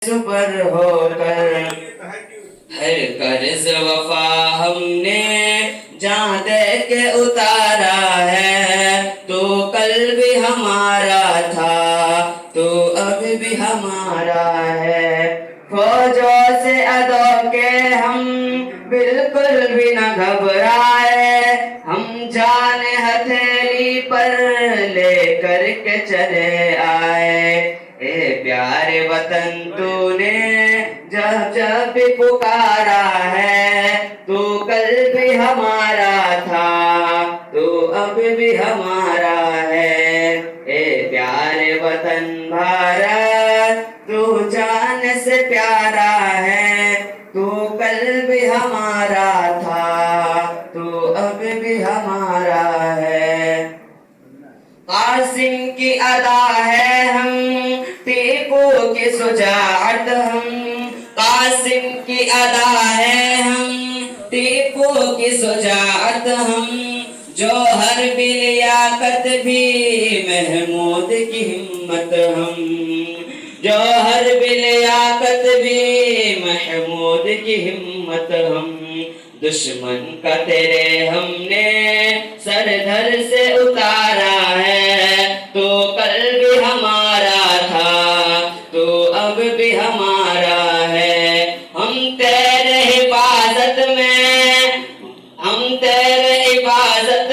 پر ہو کر ہر قرض وفا ہم نے جان دے کے اتارا ہے. تو کل بھی ہمارا تھا تو اب بھی ہمارا ہے. فوجوں سے عدو کے ہم بالکل بھی نہ گھبرائے. ہم جان ہتھیلی پر لے کر کے چلے آئے. اے پیارے وطن تو نے جب جب بھی پکارا ہے. تو کل بھی ہمارا تھا تو اب بھی ہمارا ہے. اے پیارے وطن بھارت تو جان سے پیارا ہے. تو کل بھی ہمارا تھا تو اب بھی ہمارا ہے. قاسم کی ادا ہے ہم ٹیپو کی شجاعت ہم. قاسم کی ادا ہے ہم ٹیپو کی شجاعت ہم. جوہر بھی لیاقت بھی محمود کی ہمت ہم. جوہر بھی لیاقت بھی محمود کی ہمت ہم. دشمن کا تیرے ہم نے سر دھر سے اتارا ہے. تو کل بھی ہمارا تھا تو اب بھی ہمارا ہے. ہم تیرے حفاظت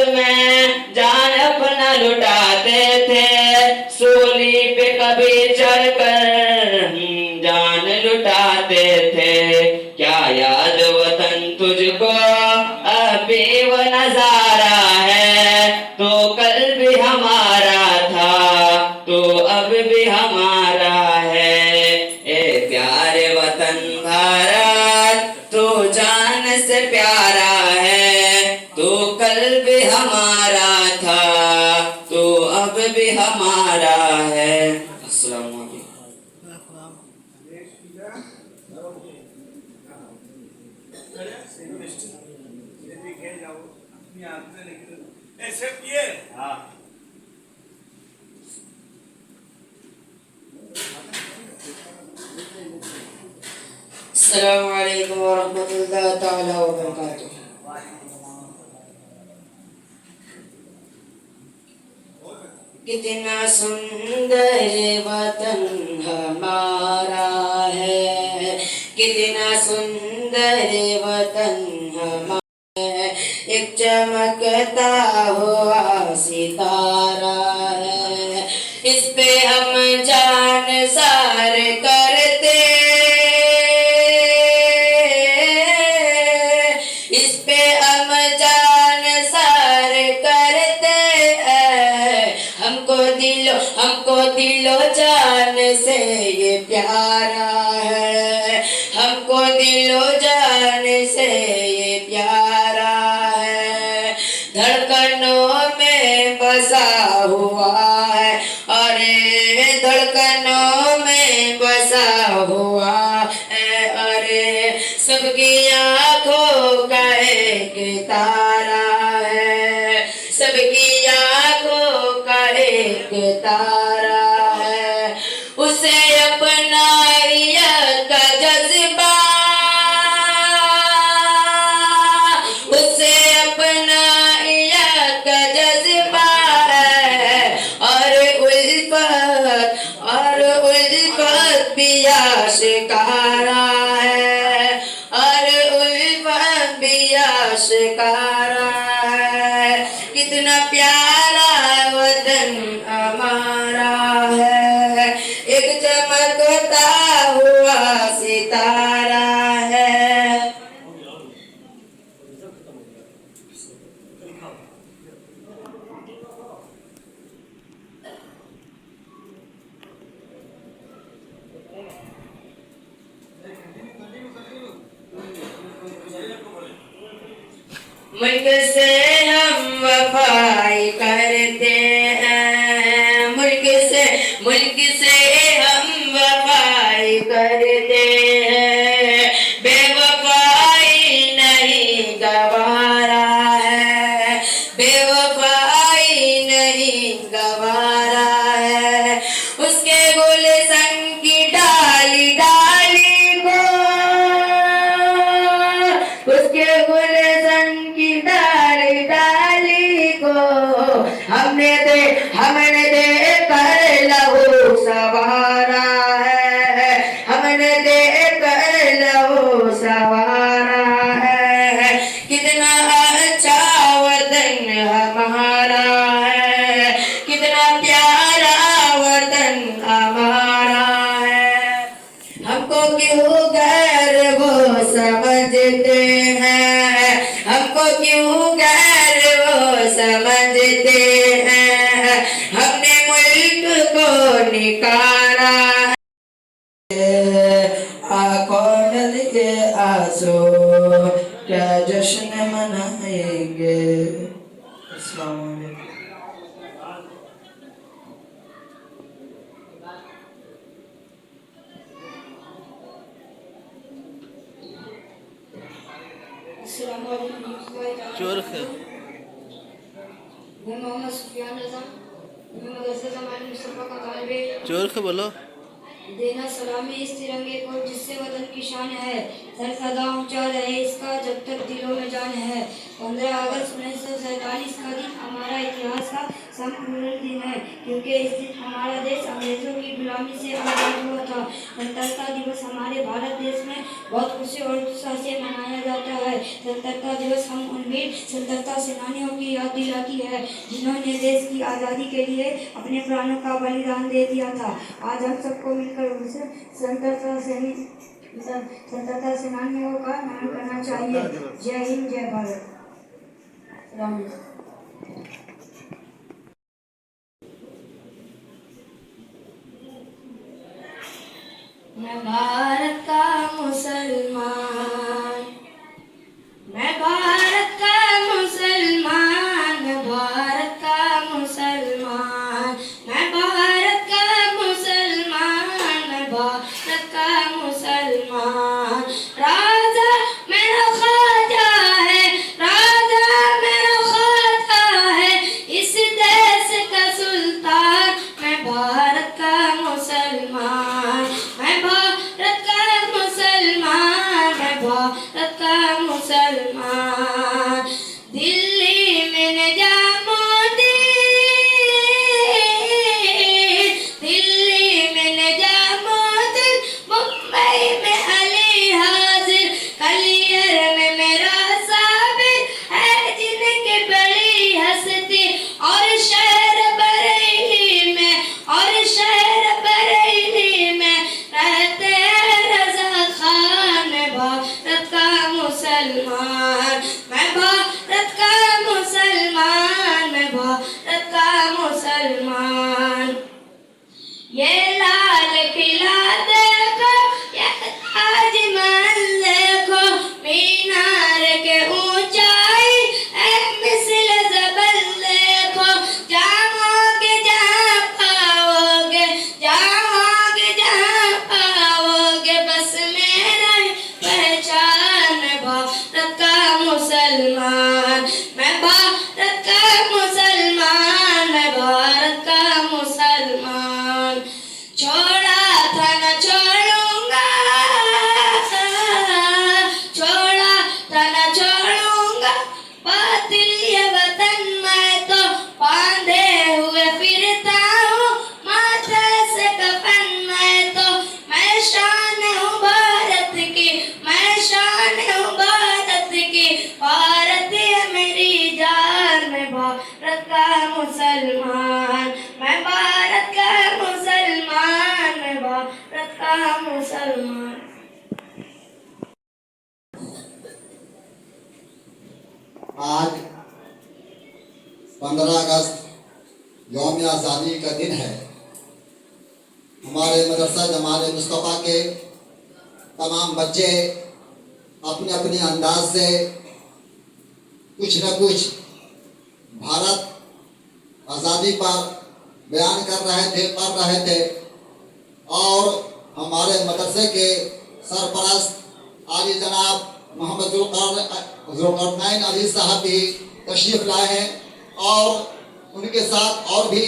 میں جان اپنا لٹاتے تھے. سولی پہ کبھی چڑھ کر ہم جان لٹاتے تھے. کیا یاد وطن تجھ کو ابھی وہ نظارہ ہے. تو کل بھی ہمارا تھا تو اب بھی ہمارا ہے. اے پیارے وطن بھارت تو جان سے پیارا ہے. تو کل بھی ہمارا تھا تو اب بھی ہمارا ہے. السلام علیکم. السلام علیکم ورحمۃ اللہ تعالی وبرکاتہ. کتنا سندر وطن ہمارا ہے. کتنا سندر وطن ہمارا ہے. ایک چمکتا ہوا ستارہ ہے. اس پہ ہم جان سار کرتے. اس پہ ہم جان سار کرتے. ہم کو دل و جان سے یہ پیارا ہے. ہم کو دل و جان سے یہ پیارا ہے. دھڑکنوں میں بسا ہوا ہے. ارے دھڑکنوں میں بسا ہوا ہے. ارے سب کی آنکھوں کا ایک تارا ہے. سب کی آنکھوں کا ایک تارا ہے. اسے اپنائیت کا جذبہ. اسے اپنائیت کا جذبہ ہے. اور الفت بھی آشکارا ہے. اور الفت بھی آشکارا ہے. کتنا پیارا وطن ہمارا ہے. ایک چمکتا ہوا ستارہ ہے. ملک سے ہم وفائی کرتے ہیں. ملک سے ہم وفائی کرتے ہیں. بے وفائی نہیں گوارا ہے. بے وفائی نہیں گوارا ہے. اس کے گلشن کی ڈالی ڈالی جان دے کر لو سوارا ہے، کتنا اچھا وطن ہمارا ہے، کتنا پیارا وطن ہمارا ہے۔ ہم کو کیوں غیر وہ سمجھتے ہیں، ہم کو کیوں غیر وہ سمجھتے ہیں، ہم نے ملک کو نکالا ہے، آنکھوں میں لگے آنسو کیا جشن منائیں گے۔ السلام علیکم۔ السلام علیکم۔ میں محمد سفیان رضا، میں مدرسہ زمانی مصطفیٰ کا طالب علم۔ چور کے بولو۔ دینا سلامی اس ترنگے کو جس سے وطن کی شان ہے، سر سدا اونچا رہے اس کا جب تک دلوں میں جان ہے۔ 15 اگست 1947 کا دن ہمارا اتحاد کا سمپورن دن ہے، کیونکہ اس دن ہمارا دیش انگریزوں کی غلامی سے آزاد ہوا تھا۔ گنتوترتا دیوس ہمارے بھارت دیش میں بہت خوشی اور اتساہ سے منایا جاتا ہے۔ گنتوترتا دیوس ہم ان ویر سوتنترتا سینانیوں کی یاد دلاتی ہے جنہوں نے دیش کی آزادی کے لیے اپنے پرانوں کا بلیدان دے دیا تھا۔ آج ہم سب کو مل کر ان سے سوتنترتا سینانیوں کا نام کرنا چاہیے۔ جے ہند، جے بھارت۔ السلام علیکم۔ میں بھارت کا مسلمان، میں بھارت کا مسلمان، میں بھارت کا مسلمان، میں بھارت کا مسلمان، میں بھارت کا مسلمان۔ راجا میرا خواجہ ہے، راجا میرا خواجہ ہے، اس دیش کا سلطان، میں بھارت کا مسلمان، میں بھارت کا مسلمان، میں بھارت کا مسلمان۔ دلی میں نظامودین، دلی میں نظامودین، ممبئی میں علی حاضر، کلیئر میں میرا صابر ہے جن کی بڑی ہستی، اور شہر بریلی میں، اور شہر بریلی میں رہتے ہیں رضا خان۔ میں بھارت کا مسلمان، میں بھارت کا مسلمان، میں بھارت کا مسلمان۔ یہ لال قلعہ دیکھو، یہ تاج محل دیکھو، مینار کے اونچائی ہے مثل جبل دیکھو، جاؤ گے جہاں پاؤ گے، جاؤ گے جہاں پاؤ گے بس میرا پہچان۔ میں بھارت کا مسلمان، میں بھارت کا مسلمان، میں بھارت کا مسلمان۔ چھوڑا تھا نہ چھوڑوں گا، چھوڑا تھا نہ چھوڑوں گا باطل یہ وطن، میں تو باندھے ہوئے پھرتا ہوں ماتھے سے کفن، میں شان ہوں بھارت کی، میں شان ہوں بھارت کی، بھارت ہے میری جان۔ میں بھارت کا مسلمان، میں بھارت کا مسلمان، میں بھارت کا مسلمان۔ آج 15 اگست یوم آزادی کا دن ہے۔ ہمارے مدرسہ جماعت مصطفیٰ کے تمام بچے اپنے اپنے انداز سے کچھ نہ کچھ بھارت آزادی پر بیان کر رہے تھے، پڑھ رہے تھے، اور ہمارے مدرسے کے سرپرست عالی جناب محمد ذوالقرنین علی صاحب بھی تشریف لائے ہیں، اور ان کے ساتھ اور بھی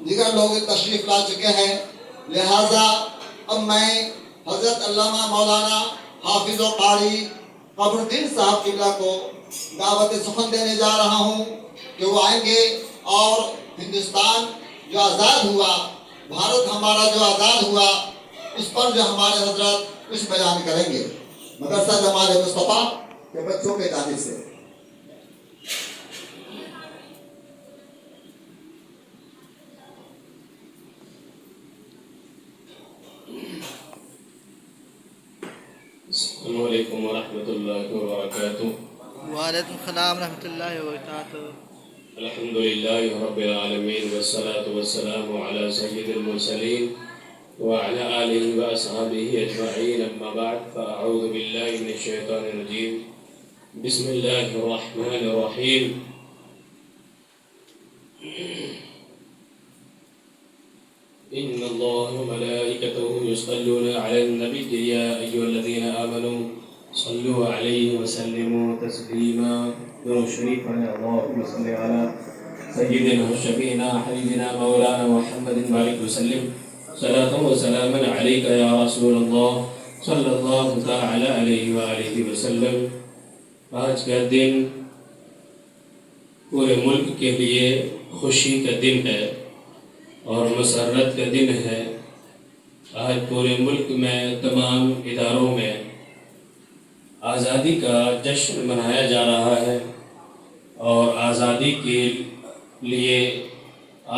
دیگر لوگ تشریف لا چکے ہیں۔ لہذا اب میں حضرت علامہ مولانا حافظ و قاری قمر الدین صاحب قبلہ کو دعوت سخن دینے جا رہا ہوں کہ وہ آئیں گے اور ہندوستان جو آزاد ہوا، بھارت ہمارا جو آزاد ہوا، اس پر جو ہمارے حضرات کچھ بیان کریں گے مدرسہ جمال مصطفیٰ کے بچوں کے جانب سے۔ السلام علیکم ورحمۃ اللہ وبرکاتہ۔ وعلیکم السلام ورحمۃ اللہ وبرکاتہ۔ الحمد للہ رب العالمین والصلاة والسلام علی سید المرسلین وعلی آلہ واصحابہ اجمعین، اما بعد فاعوذ باللہ من الشیطان الرجیم، بسم اللہ الرحمن الرحیم۔ إن الله وملائكته يصلون على النبي يا أيها الذين آمنوا صلوا عليه وسلموا تسليما۔ درود شریف پڑھیں، اللهم صل على سيدنا وشفيعنا حبيبنا مولانا محمد وعليك وسلم، صلاة وسلاما عليك يا رسول الله صلی اللہ تعالی علیہ وآلہ وسلم۔ آج کا دن پورے ملک کے لیے خوشی کا دن ہے اور مسرت کا دن ہے۔ آج پورے ملک میں تمام اداروں میں آزادی کا جشن منایا جا رہا ہے اور آزادی کے لیے،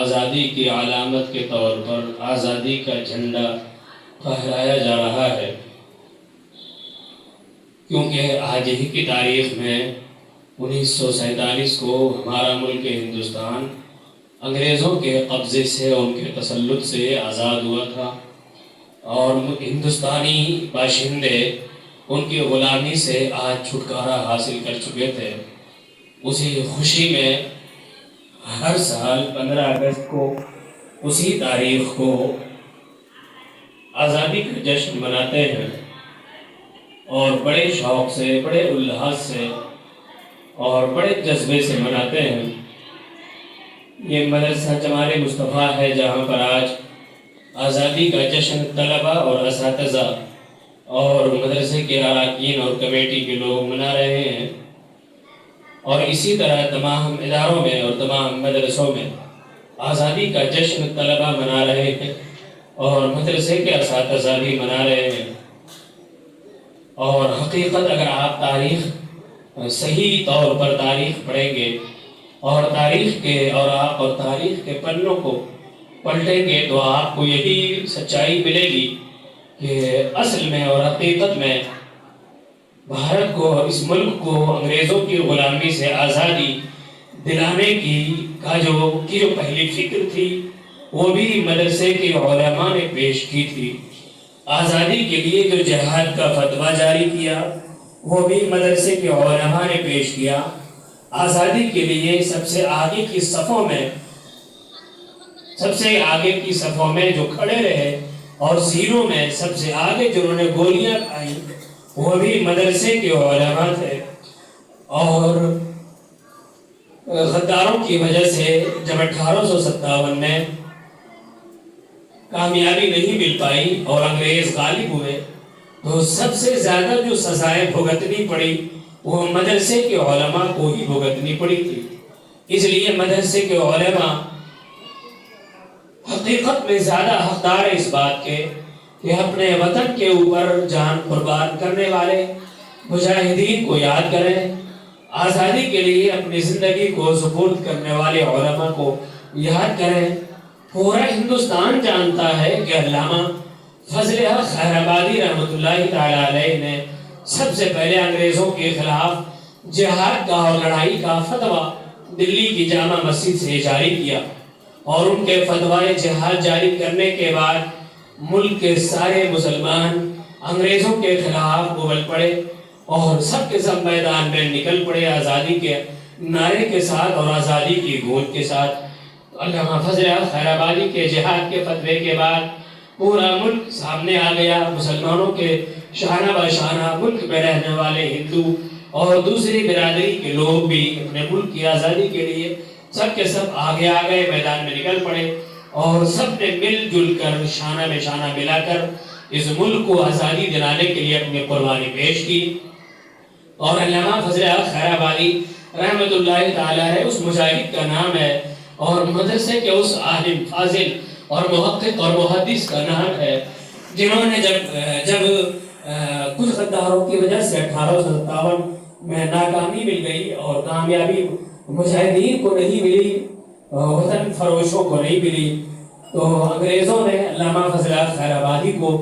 آزادی کی علامت کے طور پر آزادی کا جھنڈا پھہرایا جا رہا ہے، کیونکہ آج ہی کی تاریخ میں 1947 کو ہمارا ملک ہندوستان انگریزوں کے قبضے سے، ان کے تسلط سے آزاد ہوا تھا اور ہندوستانی باشندے ان کی غلامی سے آج چھٹکارا حاصل کر چکے تھے۔ اسی خوشی میں ہر سال 15 اگست کو، اسی تاریخ کو آزادی کا جشن مناتے ہیں اور بڑے شوق سے، بڑے الاس سے اور بڑے جذبے سے مناتے ہیں۔ یہ مدرسہ جمال مصطفیٰ ہے جہاں پر آج آزادی کا جشن طلبہ اور اساتذہ اور مدرسے کے اراکین اور کمیٹی کے لوگ منا رہے ہیں، اور اسی طرح تمام اداروں میں اور تمام مدرسوں میں آزادی کا جشن طلبہ منا رہے ہیں اور مدرسے کے اساتذہ بھی منا رہے ہیں۔ اور حقیقت اگر آپ تاریخ، صحیح طور پر تاریخ پڑھیں گے اور آپ تاریخ کے پنوں کو پلٹیں گے تو آپ کو یہی سچائی ملے گی کہ اصل میں اور حقیقت میں بھارت کو، اس ملک کو انگریزوں کی غلامی سے آزادی دلانے کی جو پہلی فکر تھی وہ بھی مدرسے کے علماء نے پیش کی تھی۔ آزادی کے لیے جو جہاد کا فتویٰ جاری کیا وہ بھی مدرسے کے علماء نے پیش کیا۔ آزادی کے لیے سب سے آگے کی صفوں میں جو کھڑے رہے اور سینوں میں سب سے آگے جنہوں نے گولیاں کھائیں وہ بھی مدرسے کے علماء تھے۔ اور غداروں کی وجہ سے جب 1857 میں کامیابی نہیں مل پائی اور انگریز غالب ہوئے تو سب سے زیادہ جو سزائیں بھگتنی پڑی وہ مدرسے کے علماء کو ہی بھگتنی پڑی تھی۔ اس لیے مدرسے کے علماء حقیقت میں زیادہ حقدار اس بات کے کہ اپنے وطن کے اوپر جان قربان کرنے والے مجاہدین کو یاد کریں، آزادی کے لیے اپنی زندگی کو سپرد کرنے والے علماء کو یاد کریں۔ پورا ہندوستان جانتا ہے کہ علامہ فضل حق خیر آبادی رحمۃ اللہ تعالی علیہ نے سب سے پہلے انگریزوں کے خلاف جہاد کا اور لڑائی کا فتویٰ دلی کی جامع مسجد سے جاری کیا، اور ان کے فتوائے جہاد جاری کرنے کے بعد ملک کے سارے مسلمان انگریزوں کے خلاف ابل پڑے اور سب کے سب میدان میں نکل پڑے آزادی کے نعرے کے ساتھ اور آزادی کی گونج کے ساتھ۔ علامہ فضل حق خیر آبادی کے جہاد کے فتوے کے بعد پورا ملک سامنے آ گیا، مسلمانوں کے شانہ بشانہ ملک میں رہنے والے ہندو اور دوسری برادری کے لوگ بھی اپنے ملک کی آزادی کے لیے سب کے سب آگے آ گئے، میدان میں نکل پڑے اور سب نے مل جل کر شانہ میں شانہ ملا کر اس ملک کو آزادی دلانے کے لیے اپنی قربانی پیش کی۔ اور علامہ فضل حق خیر آبادی رحمۃ اللہ تعالی ہے، اس مجاہد کا نام ہے، اور مدرسے کے اس عالم فاضل اور محقق اور محدث کا نام ہے جنہوں نے جب کچھ غداروں کی وجہ سے 1857 میں ناکامی مل گئی اور کامیابی مجاہدین کو نہیں ملی، وطن فروشوں کو نہیں ملی، تو انگریزوں نے علامہ فضل آباد خیر آبادی کو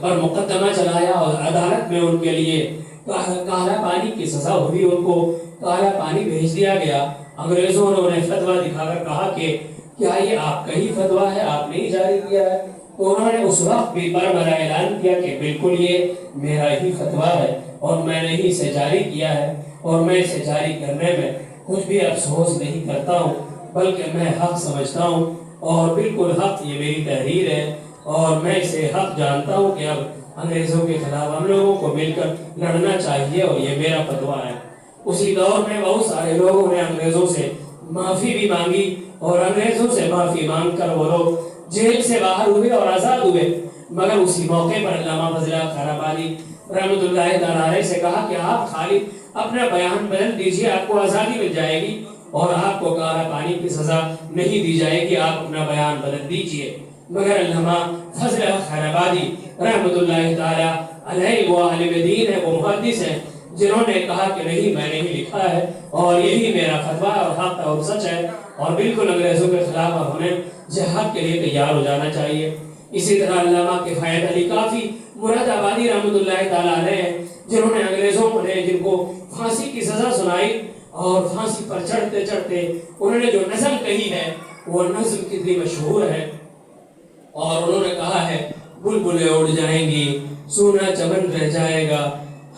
پر مقدمہ چلایا اور عدالت میں ان کے لیے کالا پانی کی سزا ہوئی، ان کو کالا پانی بھیج دیا گیا۔ انگریزوں نے انہیں فتویٰ دکھا کر کہا کہ کیا یہ آپ کا ہی فتویٰ ہے، آپ نے ہی جاری کیا ہے؟ تو انہوں نے اس وقت بھی برملا اعلان کیا کہ بالکل یہ میرا ہی فتویٰ ہے اور میں نے ہی اسے جاری کیا ہے، اور میں اسے جاری کرنے میں کچھ بھی افسوس نہیں کرتا ہوں، بلکہ میں حق سمجھتا ہوں اور بالکل حق یہ میری تحریر ہے، اور میں اسے حق جانتا ہوں کہ اب انگریزوں کے خلاف ہم لوگوں کو مل کر لڑنا چاہیے، اور یہ میرا فتویٰ ہے۔ اسی دور میں بہت سارے لوگوں نے انگریزوں سے معافی بھی مانگی، اور انگریزوں سے معافی مانگ کر وہ لوگ جیل سے باہر ہوئے اور آزاد ہوئے، مگر اسی موقع پر علامہ فضل آباد خیر آبادی رحمۃ اللہ تعالیٰ علیہ سے کہا کہ آپ خالی اپنا بیان بدل دیجئے، آپ کو آزادی مل جائے گی اور آپ کو کالا پانی کی سزا نہیں دی جائے گی، آپ اپنا بیان بدل دیجئے۔ مگر علامہ فضل آباد خیر آبادی رحمۃ اللہ تعالیٰ علیہ وہ عالم دین ہے، وہ محدث ہیں، جنہوں نے کہا کہ نہیں، میں نے ہی لکھا ہے اور یہی میرا فتویٰ اور حق اور سچ ہے، اور بالکل انگریزوں کے خلاف ہمیں جہاد کے لیے تیار ہو جانا چاہیے۔ اسی طرح علامہ کفایت علی کافی مراد آبادی رحمۃ اللہ تعالیٰ علیہ ہیں، جنہوں نے انگریزوں نے جن کو پھانسی کی سزا سنائی اور پھانسی پر چڑھتے چڑھتے انہوں نے جو نظم کہی ہے وہ نظم کتنی مشہور ہے، اور انہوں نے کہا ہے بلبلیں اڑ جائیں گی، سونا چمن رہ جائے گا،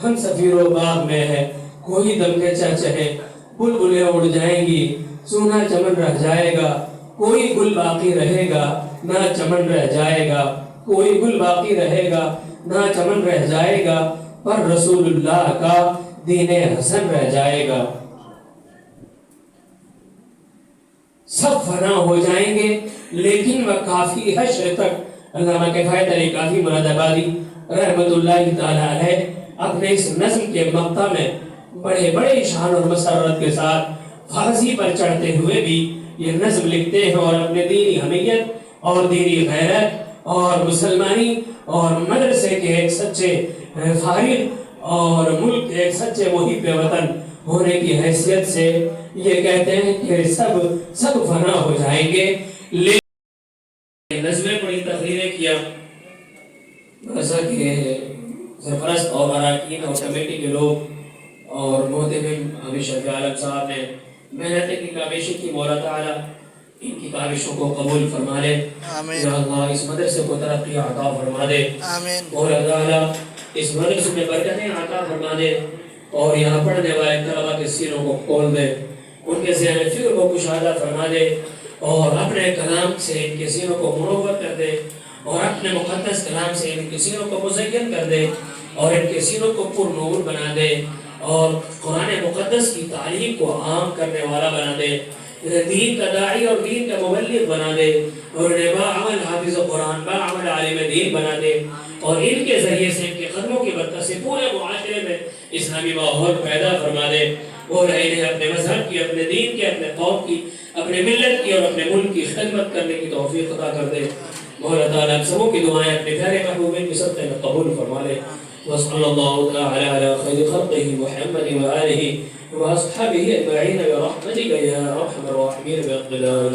ہم سفیرو باغ میں ہے کوئی دم کے چہچہے، بلبلیں اڑ جائیں گی، سونا چمن رہ جائے گا، کوئی گل باقی رہے گا، نہ چمن رہ جائے گا، کوئی گل باقی رہے گا، نہ چمن رہ جائے گا، پر رسول اللہ کا دین حسن رہ جائے گا۔ سب فنا ہو جائیں گے لیکن وہ کافی حشر تک۔ علامہ کفایت علی کافی مراد آبادی رحمۃ اللہ تعالیٰ علیہ اپنے اس نظم کے مقطع میں بڑے بڑے شان اور مسرت کے ساتھ پھانسی پر چڑھتے ہوئے بھی یہ نظم لکھتے ہیں، اور اپنے دینی حمیت اور دینی غیرت اور مسلمانی اور مدرسے کے ایک سچے فارغ اور ملک کے ایک سچے محب وطن ہونے کی حیثیت سے یہ کہتے ہیں کہ سب فنا ہو جائیں گے، لیکن نظمیں پڑھی، تقریریں کیا، جیسا کہ سرپرست اور اراکین اور کمیٹی کے لوگ اور محترم حامد شفیع عالم صاحب نے محنت کی کاوشیں کی، مولا تعالیٰ ان کی کاوشوں کو قبول فرما لے، یا اللہ اس مدرسے کو ترقی عطا فرما دے، مولا تعالیٰ اس مدرسے میں برکتیں عطا فرما دے، اور یہاں پڑھنے والے طلبہ کے سینوں کو کھول دے، ان کے ذہن فکر کو کشادہ فرما دے، اور اپنے کلام سے ان کے سینوں کو منور کر دے، اور اپنے مقدس کلام سے ان کے سینوں کو مزین کر دے، اور ان کے سینوں کو پر نور بنا دے، اور قرآن مقدس کی تعلیم کو عام کرنے والا بنا دے، دین کا داعی اور دین کا مبلغ بنا دے، اور انہیں باعمل حافظ قرآن، باعمل عالم دین بنا دے، اور ان کے ذریعے سے ان کے قدموں کی برکت سے پورے معاشرے میں اسلامی ماحول پیدا فرما دے، اور انہیں اپنے مذہب کی، اپنے دین کی، اپنے قوم کی، اپنے ملت کی اور اپنے ملک کی خدمت کرنے کی توفیق عطا کر دے۔ مولا تعالیٰ ہم سبوں کی دعائیں اپنے پیارے محبوبین کی صدقے میں قبول فرما لے۔ وصلی اللہ تعالی علی خیر خلقہ محمد وآلہ وأصحابه أجمعين برحمتك يا أرحم الراحمين بأقدار